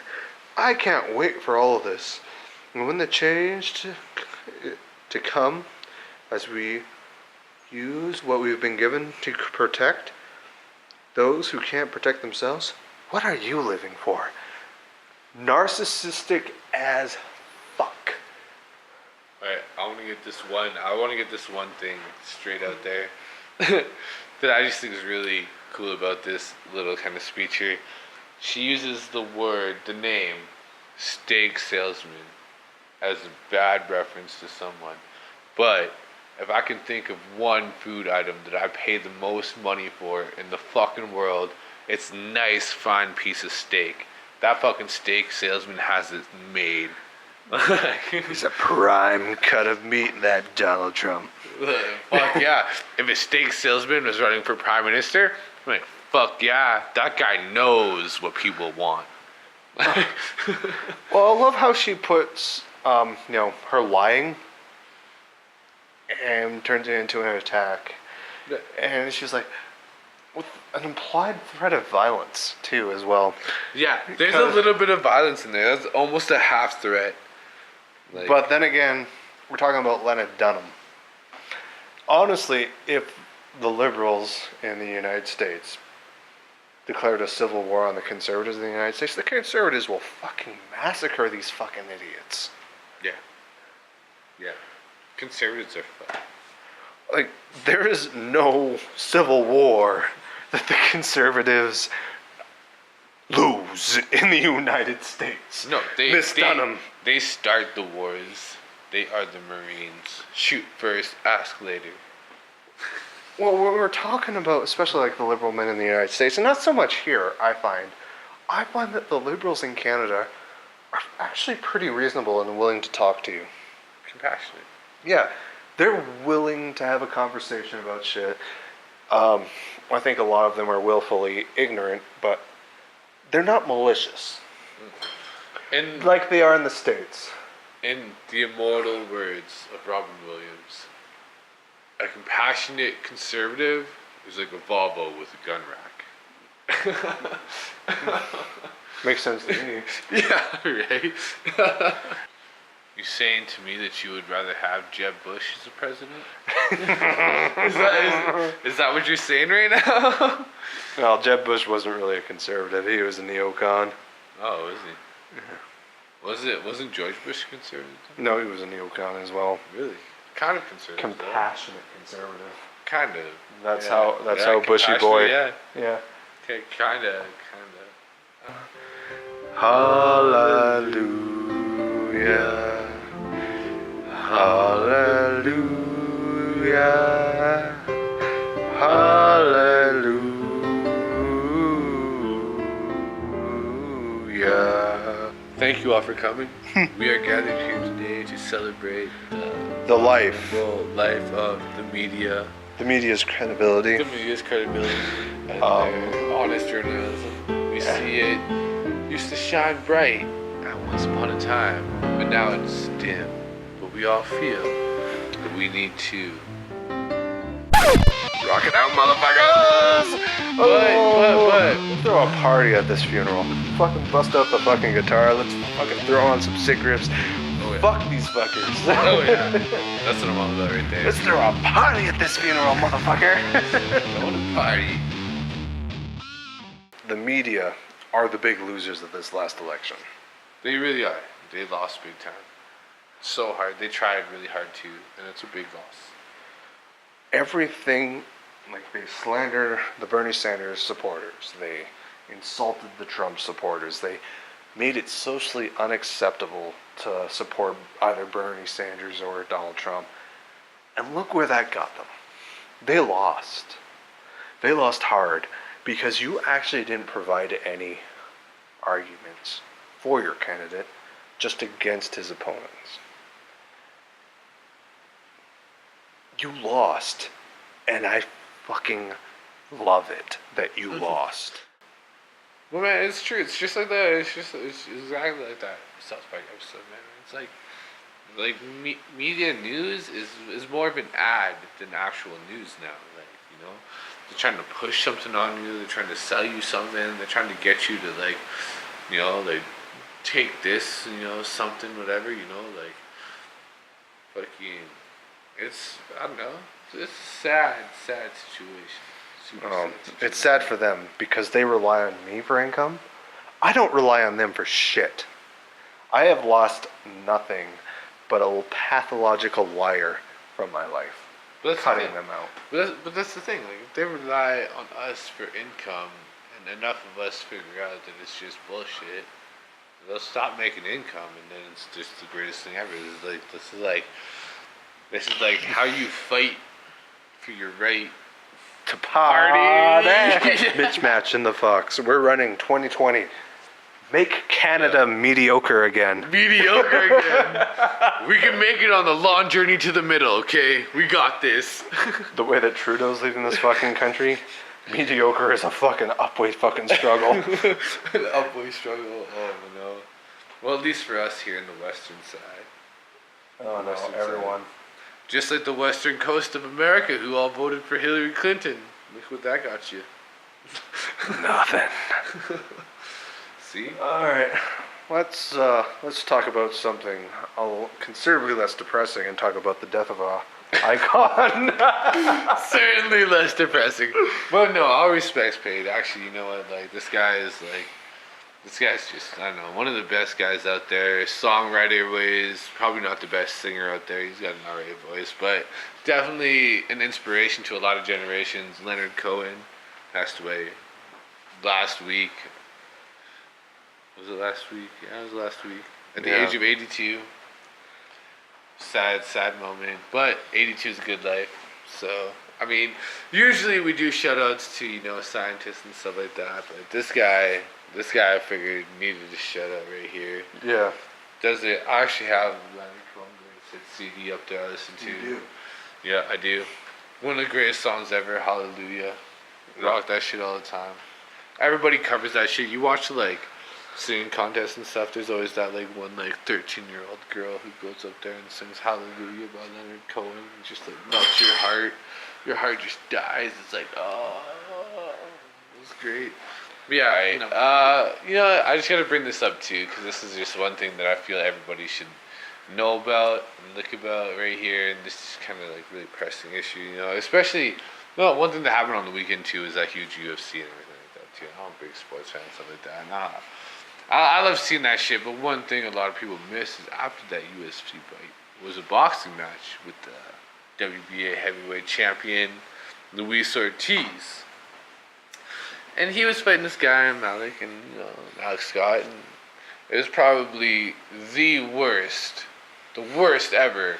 I can't wait for all of this. And when the change to come, as we use what we've been given to protect those who can't protect themselves, what are you living for? Narcissistic as fuck. Alright, I want to get this one thing straight out there that I just think is really cool about this little kind of speech here. She uses the name steak salesman as a bad reference to someone. But if I can think of one food item that I pay the most money for in the fucking world, it's nice, fine piece of steak. That fucking steak salesman has it made. It's a prime cut of meat, that Donald Trump. Fuck yeah. If a steak salesman was running for prime minister, I'm like, fuck yeah, that guy knows what people want. Well, I love how she puts, her lying and turns it into an attack. And she's like, with an implied threat of violence, too, as well. Yeah, there's a little bit of violence in there. That's almost a half threat. But then again, we're talking about Lena Dunham. Honestly, if the liberals in the United States declared a civil war on the conservatives in the United States, the conservatives will fucking massacre these fucking idiots. Yeah. Yeah. Conservatives are fun. Like, there is no civil war that the conservatives lose in the United States. No, Miss Dunham. They start the wars. They are the Marines. Shoot first, ask later. Well, when we're talking about, especially like the liberal men in the United States, and not so much here, I find that the liberals in Canada are actually pretty reasonable and willing to talk to you. Compassionate. Yeah, they're willing to have a conversation about shit. I think a lot of them are willfully ignorant, but they're not malicious. And like they are in the States. in the immortal words of Robin Williams, a compassionate conservative is like a Volvo with a gun rack. Makes sense to me. Yeah, right? You saying to me that you would rather have Jeb Bush as a president? is that what you're saying right now? Well, Jeb Bush wasn't really a conservative. He was a neocon. Oh, is he? Yeah. Wasn't George Bush conservative? No, he was a neocon as well. Really? Kind of conservative. compassionate conservative. Kind of. That's Yeah. how Bushy boy. Yeah. Yeah. Okay, kind of. Hallelujah. Hallelujah. Hallelujah. Thank you all for coming. We are gathered here today to celebrate The life. life of the media. The media's credibility. The media's credibility and their honest journalism. We see it used to shine bright at once upon a time, but now it's dim. But we all feel that we need to rock it out, motherfuckers! But Let's throw a party at this funeral. Fucking bust out the fucking guitar. Let's fucking throw on some sick riffs. Oh, yeah. Fuck these fuckers. Oh yeah, that's what I'm all about right there. Let's throw a party at this funeral, motherfucker. I want to party. The media are the big losers of this last election. They really are. They lost big time. So hard. They tried really hard too, and it's a big loss. Everything, like they slander the Bernie Sanders supporters. They insulted the Trump supporters. They made it socially unacceptable to support either Bernie Sanders or Donald Trump. And look where that got them. They lost. They lost hard because you actually didn't provide any arguments for your candidate, just against his opponents. You lost, and I fucking love it that you lost. Well, man, it's true. It's just like that. It's exactly like that South Park episode, man. It's like media news is more of an ad than actual news now. Like, you know, they're trying to push something on you. They're trying to sell you something. They're trying to get you to, like, you know, like, take this, you know, something, whatever, you know, like, fucking, it's, I don't know, it's a sad situation. Super sad situation. It's sad for them because they rely on me for income. I don't rely on them for shit. I have lost nothing but a pathological liar from my life. Cutting them out. But that's the thing, like, if they rely on us for income and enough of us figure out that it's just bullshit, they'll stop making income, and then it's just the greatest thing ever. This is like how you fight for your right to party. Mitch Match in the Fox. We're running 2020. Make Canada mediocre again. Mediocre again. We can make it on the long journey to the middle, okay? We got this. The way that Trudeau's leading this fucking country, mediocre is a fucking upway fucking struggle. An upway struggle. Oh no. Well, at least for us here in the western side. Oh no, everyone. Just like the western coast of America, who all voted for Hillary Clinton. Look what that got you. Nothing. See? All right, let's talk about something considerably less depressing and talk about the death of a icon. Certainly less depressing. But no, all respects paid. Actually, you know what? Like, this guy's just, I don't know, one of the best guys out there. Songwriter ways, probably not the best singer out there. He's got an alright voice, but definitely an inspiration to a lot of generations. Leonard Cohen passed away last week. Was it last week? Yeah, it was last week. At the age of 82. Sad moment. But 82 is a good life. So, I mean, usually we do shout-outs to, you know, scientists and stuff like that. But this guy I figured needed a shout-out right here. Yeah. Does it? I actually have Leonard Cohen's CD up there I listen to. You do? Yeah, I do. One of the greatest songs ever, Hallelujah. Rock that shit all the time. Everybody covers that shit. You watch, like, singing contests and stuff, there's always that, like, one, like, 13-year-old girl who goes up there and sings Hallelujah by Leonard Cohen and just, like, melts your heart. Your heart just dies. It's like, oh, it was great. But yeah, you know, I just gotta bring this up too, because this is just one thing that I feel everybody should know about and look about right here, and this is kind of like really pressing issue, you know, especially, no, one thing that happened on the weekend too is that huge UFC and everything like that too. I'm a big sports fan and stuff like that. I love seeing that shit, but one thing a lot of people miss is after that UFC fight, was a boxing match with the WBA heavyweight champion Luis Ortiz. And he was fighting this guy, Malik, and Alex Scott, and it was probably the worst ever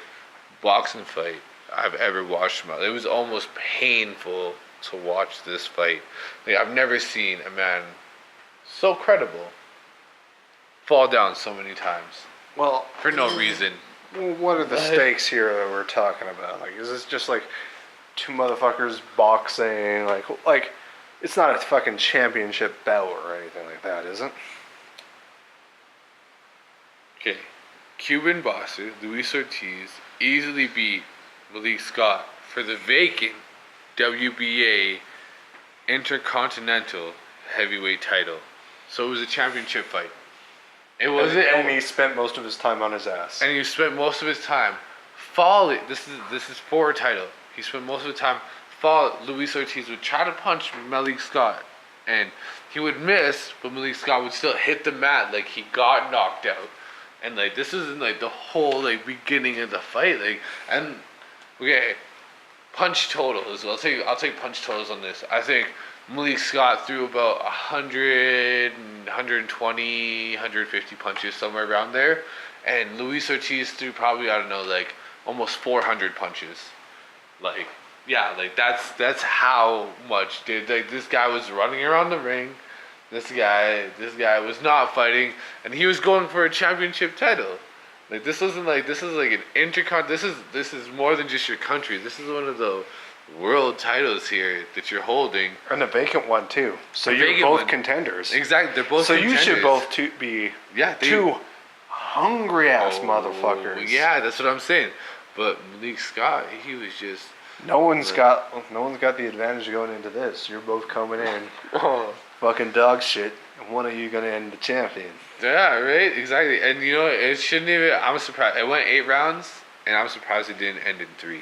boxing fight I've ever watched. It was almost painful to watch this fight. Like, I've never seen a man so credible fall down so many times. Well, for no reason. What are the stakes here that we're talking about? Like, is this just like two motherfuckers boxing? Like, it's not a fucking championship bout or anything like that, is it? Okay, Cuban boxer Luis Ortiz easily beat Malik Scott for the vacant WBA Intercontinental Heavyweight title. So it was a championship fight. It wasn't. And he spent most of his time on his ass. And he spent most of his time falling. This is for a title. He spent most of the time fall. Luis Ortiz would try to punch Malik Scott, and he would miss, but Malik Scott would still hit the mat like he got knocked out. And like this isn't like the whole like beginning of the fight. Like, and okay, punch totals. I'll take punch totals on this. I think Malik Scott threw about 100, 120, 150 punches, somewhere around there. And Luis Ortiz threw probably, I don't know, like almost 400 punches. Like, yeah, like that's how much, dude. Like, this guy was running around the ring. This guy was not fighting, and he was going for a championship title. Like, this is like an intercon. This is more than just your country. This is one of the world titles here that you're holding, and a vacant one too. So you're both contenders. Exactly, they're both. So contenders. You should both be two hungry ass motherfuckers. Yeah, that's what I'm saying. But Malik Scott, he was just. No one's got the advantage going into this. You're both coming in, fucking dog shit, and one of you gonna end the champion. Yeah, right, exactly. And you know, it shouldn't even. I'm surprised. It went 8 rounds, and I'm surprised it didn't end in 3.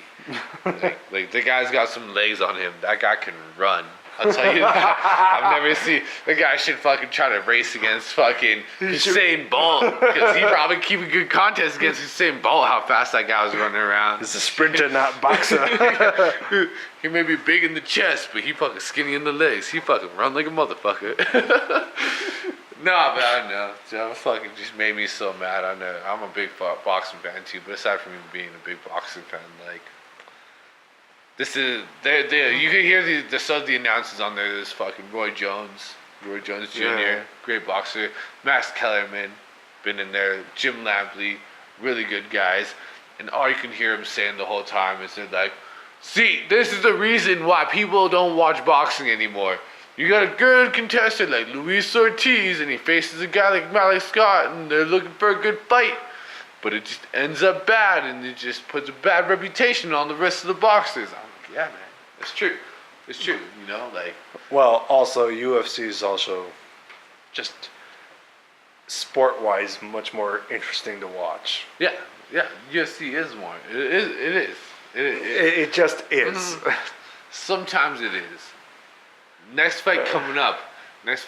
like the guy's got some legs on him. That guy can run. I'll tell you that. I've never seen the guy should fucking try to race against fucking Usain Bolt, because he probably keep a good contest against Usain Bolt. How fast that guy was running around. He's a sprinter, not boxer. He may be big in the chest, but he fucking skinny in the legs. He fucking run like a motherfucker. Nah, but I don't know. It fucking just made me so mad. I know I'm a big boxing fan too, but aside from even being a big boxing fan, like. This is you can hear some of the announcers on there. There's fucking Roy Jones Jr., great boxer. Max Kellerman, been in there. Jim Lampley, really good guys. And all you can hear him saying the whole time is they're like, "See, this is the reason why people don't watch boxing anymore. You got a good contestant like Luis Ortiz, and he faces a guy like Malik Scott, and they're looking for a good fight. But it just ends up bad, and it just puts a bad reputation on the rest of the boxers." I'm like, yeah, man, it's true. It's true, you know, like. Well, also UFC is also just sport-wise much more interesting to watch. Yeah, UFC is more. It is. It just is. Mm-hmm. Sometimes it is. Next fight coming up is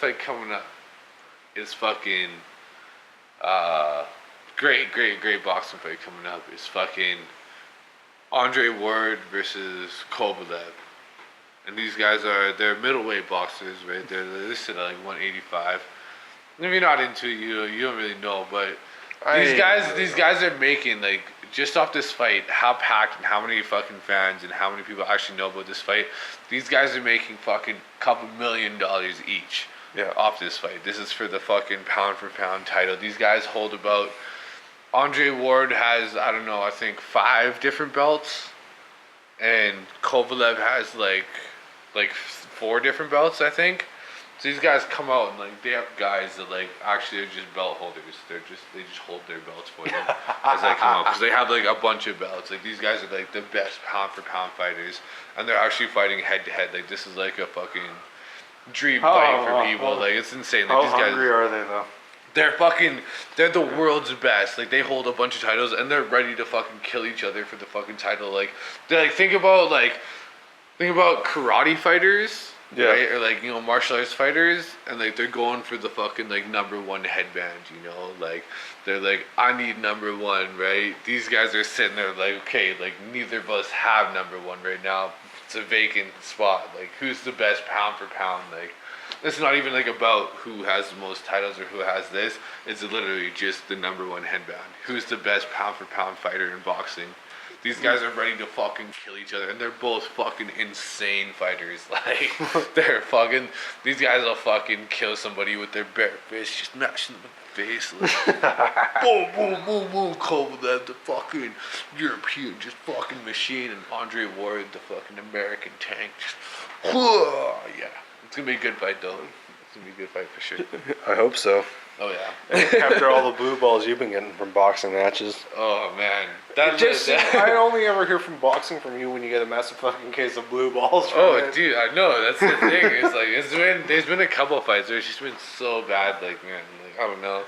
fucking. Great boxing fight coming up. It's fucking Andre Ward versus Kovalev. And these guys they're middleweight boxers, right? They're listed at like 185. If you're not into it, you don't really know, but these guys are making, like, just off this fight, how packed and how many fucking fans and how many people actually know about this fight. These guys are making fucking couple $1 million each off this fight. This is for the fucking pound for pound title. These guys hold about. Andre Ward has, I don't know, I think 5 different belts, and Kovalev has like 4 different belts, I think. So these guys come out and like they have guys that like actually are just belt holders. They just hold their belts for them as they come out, because they have like a bunch of belts. Like, these guys are like the best pound for pound fighters, and they're actually fighting head to head. Like, this is like a fucking dream fight for people. Like, it's insane. Like, How these guys, hungry are they though? They're the world's best. Like, they hold a bunch of titles, and they're ready to fucking kill each other for the fucking title. Like, they're like, think about karate fighters Yeah. Right? Or like, you know, martial arts fighters, and like they're going for the fucking like #1 headband, you know? Like they're like, I need #1, right? These guys are sitting there like, okay, like neither of us have #1 right now. It's a vacant spot. Like who's the best pound for pound? Like it's not even like about who has the most titles or who has this. It's literally just the #1 headband. Who's the best pound for pound fighter in boxing? These guys are ready to fucking kill each other, and they're both fucking insane fighters. Like, they're fucking, these guys will fucking kill somebody with their bare fist, just smashing them in the face. Like, boom, boom, boom, boom, cover that, the fucking European, just fucking machine, and Andre Ward, the fucking American tank, just, yeah. It's gonna be a good fight, though. It's gonna be a good fight for sure. I hope so. Oh, yeah. After all the blue balls you've been getting from boxing matches. Oh, man. I only ever hear from boxing from you when you get a massive fucking case of blue balls. Dude, I know. That's the thing. It's like, there's been a couple fights where it's just been so bad. Like, man, like, I don't know.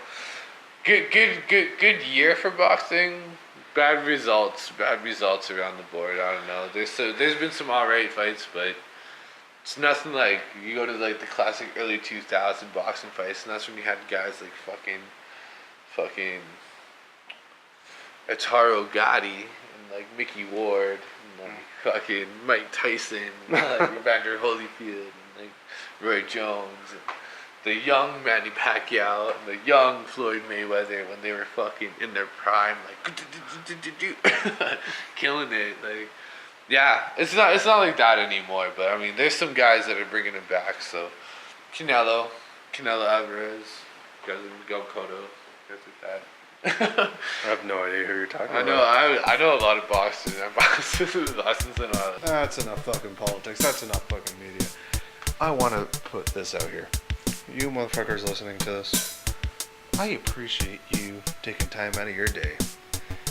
Good year for boxing. Bad results around the board. I don't know. There's been some alright fights, but it's nothing like, you go to like the classic early 2000 boxing fights, and that's when you had guys like fucking Ataro Gotti and like Mickey Ward and like fucking Mike Tyson and like Evander Holyfield and like Roy Jones and the young Manny Pacquiao and the young Floyd Mayweather when they were fucking in their prime, like killing it. Like, yeah, it's not like that anymore. But I mean, there's some guys that are bringing it back. So Canelo Alvarez, guys like Miguel Cotto, guys like that. I have no idea who you're talking about. I know a lot of boxers and boxers and all that. That's enough fucking politics. That's enough fucking media. I want to put this out here. You motherfuckers listening to this, I appreciate you taking time out of your day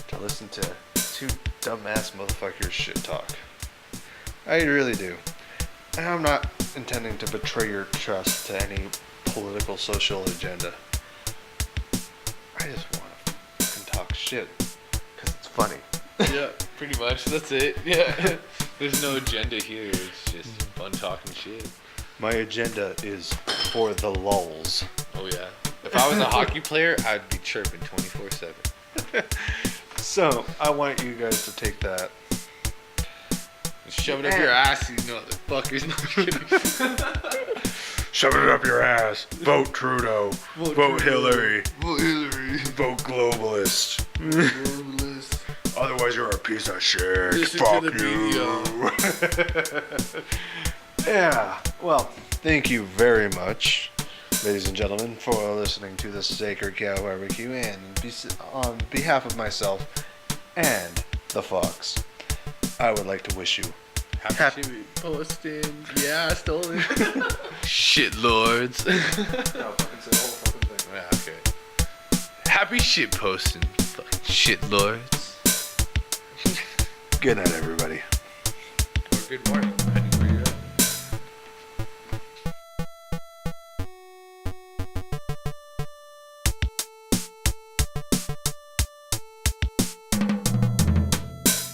to listen to two dumbass motherfuckers shit talk. I really do. And I'm not intending to betray your trust to any political, social agenda. I just want to fucking talk shit because it's funny. Yeah, pretty much. That's it. Yeah. There's no agenda here. It's just fun talking shit. My agenda is for the lulz. Oh, yeah. If I was a hockey player, I'd be chirping 24/7. So, I want you guys to take that. Shove it up your ass, you motherfuckers. Shove it up your ass. Vote Trudeau. Vote Hillary. Vote Hillary. Vote globalist. Otherwise, you're a piece of shit. Listen Fuck to the you. Yeah. Well, thank you very much, ladies and gentlemen, for listening to the Sacred Cow Barbecue. And on behalf of myself and the Fox, I would like to wish you happy shit posting. Yeah, I stole it. Shit lords. No, fucking say the whole fucking thing. Yeah, okay. Happy shit posting, fucking shit lords. Good night, everybody. Or good morning.